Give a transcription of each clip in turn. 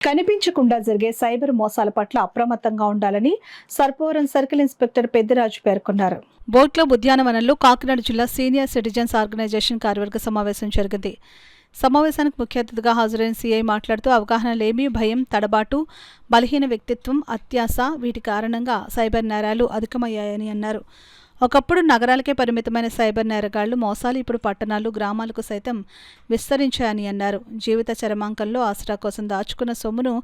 కనిపించకుండా జరిగే సైబర్ మోసాల పట్ల అప్రమత్తంగా ఉండాలని సర్పవరం సర్కిల్ ఇన్స్పెక్టర్ పెద్దిరాజు పేర్కొన్నారు. బోట్ క్లబ్ ఉద్యానవనంలో కాకినాడ జిల్లా సీనియర్ సిటిజన్స్ ఆర్గనైజేషన్ కార్యవర్గ సమావేశం జరిగింది. సమావేశానికి ముఖ్య అతిథిగా హాజరైన సీఐ మాట్లాడుతూ అవగాహన లేమి, భయం, తడబాటు, బలహీన వ్యక్తిత్వం, అత్యాశ వీటి కారణంగా సైబర్ నేరాలు అధికమయ్యాయని అన్నారు. ఒకప్పుడు నగరాలకే పరిమితమైన సైబర్ నేరగాళ్లు మోసాలు ఇప్పుడు పట్టణాలు, గ్రామాలకు సైతం విస్తరించాయని అన్నారు. జీవిత చరమాంకంలో ఆసరా కోసం దాచుకున్న సొమ్మును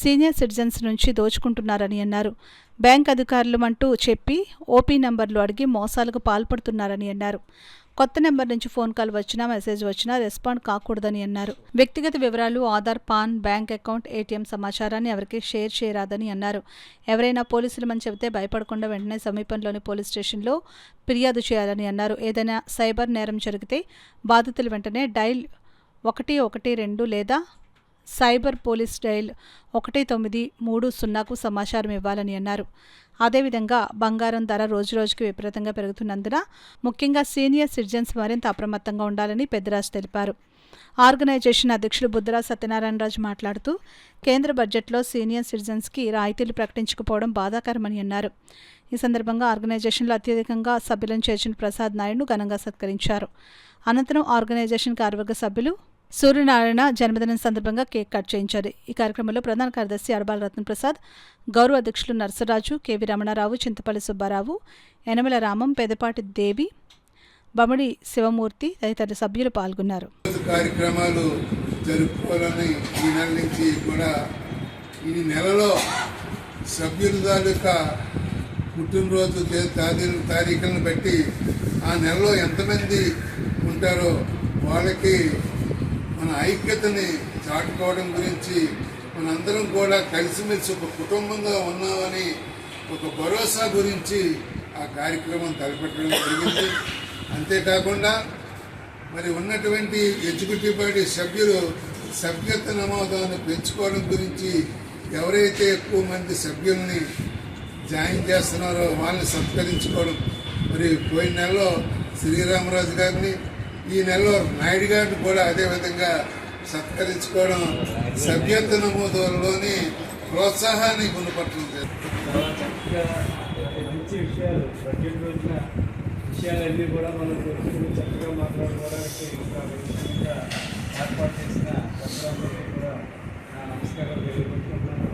సీనియర్ సిటిజన్స్ నుంచి దోచుకుంటున్నారని అన్నారు. బ్యాంక్ అధికారులు అంటూ చెప్పి ఓపీ నంబర్లు అడిగి మోసాలకు పాల్పడుతున్నారని అన్నారు. కొత్త నెంబర్ నుంచి ఫోన్ కాల్ వచ్చినా, మెసేజ్ వచ్చినా రెస్పాండ్ కాకూడదని అన్నారు. వ్యక్తిగత వివరాలు, Aadhaar, pan, bank account, ATM సమాచారాన్ని ఎవరికి షేర్ చేయరాదని అన్నారు. ఎవరైనా పోలీసులమని చెబితే భయపడకుండా వెంటనే సమీపంలోని పోలీస్ స్టేషన్లో ఫిర్యాదు చేయాలని అన్నారు. ఏదైనా సైబర్ నేరం జరిగితే బాధితులు వెంటనే డైల్ 112 లేదా సైబర్ పోలీస్ డైల్ 1930కు సమాచారం ఇవ్వాలని అన్నారు. అదేవిధంగా బంగారం ధర రోజురోజుకి విపరీతంగా పెరుగుతున్నందున ముఖ్యంగా సీనియర్ సిటిజన్స్ మరింత అప్రమత్తంగా ఉండాలని పెద్దిరాజు తెలిపారు. ఆర్గనైజేషన్ అధ్యక్షులు బుద్ధరాజ్ సత్యనారాయణరాజు మాట్లాడుతూ కేంద్ర బడ్జెట్లో సీనియర్ సిటిజన్స్కి రాయితీలు ప్రకటించకపోవడం బాధాకరమని అన్నారు. ఈ సందర్భంగా ఆర్గనైజేషన్లో అత్యధికంగా సభ్యులను చేర్చిన ప్రసాద్ నాయుడును ఘనంగా సత్కరించారు. అనంతరం ఆర్గనైజేషన్ కార్యవర్గ సభ్యులు సూర్యనారాయణ జన్మదినం సందర్భంగా కేక్ కట్ చేయించారు. ఈ కార్యక్రమంలో ప్రధాన కార్యదర్శి అడబాల రత్నప్రసాద్, గౌరవ అధ్యక్షులు నర్సరాజు, కెవి రమణారావు, చింతపల్లి సుబ్బారావు, యనమల రామం, పెదపాటి దేవి, బమిడి శివమూర్తి తదితర సభ్యులు పాల్గొన్నారు. కార్యక్రమాలు జరుపుకోవాలని ఈ నెల నుంచి కూడా ఈ నెలలో సభ్యుల తాలూకా పుట్టినరోజు తారీఖులను బట్టి ఆ నెలలో ఎంతమంది ఉంటారో వాళ్ళకి మన ఐక్యతని చాటుకోవడం గురించి మనందరం కూడా కలిసిమెలిసి ఒక కుటుంబంగా ఉన్నామని ఒక భరోసా గురించి ఆ కార్యక్రమం తలపెట్టడం జరిగింది. అంతేకాకుండా మరి ఉన్నటువంటి ఎగ్జిక్యూటివ్ బాడీ సభ్యులు సభ్యత్వ నమోదాన్ని పెంచుకోవడం గురించి ఎవరైతే ఎక్కువ మంది సభ్యుల్ని జాయిన్ చేస్తున్నారో వాళ్ళని సత్కరించుకోవడం, మరి పోయిన నెలలో శ్రీరామరాజు గారిని, ఈ నెలలో నాయుడు గారిని కూడా అదేవిధంగా సత్కరించుకోవడం సభ్యత్వ నమోదులోని ప్రోత్సాహాన్ని గుణపట్టడం మంచి విషయాలు బడ్జెట్ రోజున విషయాలన్నీ కూడా మనం చక్కగా మాట్లాడుకోవడానికి ఏర్పాటు చేసిన ప్రజలందరికీ కూడా నా నమస్కారాలు తెలియజేసుకుంటున్నాను.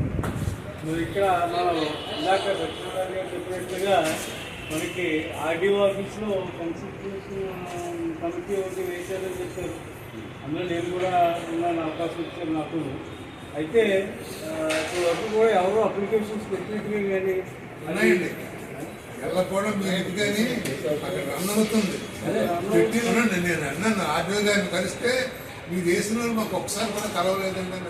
మరి ఇక్కడ మనం ఇందాక సత్యనారాయణ గారు చెప్పినట్లుగా మనకి ఆర్డీఓ ఆఫీస్లో కన్సల్టేషన్ కమిటీ ఒకటి వేశారని చెప్పారు. అందులో నేను కూడా ఉన్నాను, అవకాశం ఇచ్చారు నాకు. అయితే ఇప్పుడు వరకు కూడా ఎవరో అప్లికేషన్స్ పెట్టినట్టుగా కానీ వెళ్ళకపోవడం మీరు కానీ అక్కడ రన్ అవుతుంది. నేను అన్నాను ఆర్డీఓ గారిని కలిస్తే మీరు వేసిన వాళ్ళు మాకు ఒకసారి కూడా కలవలేదండి.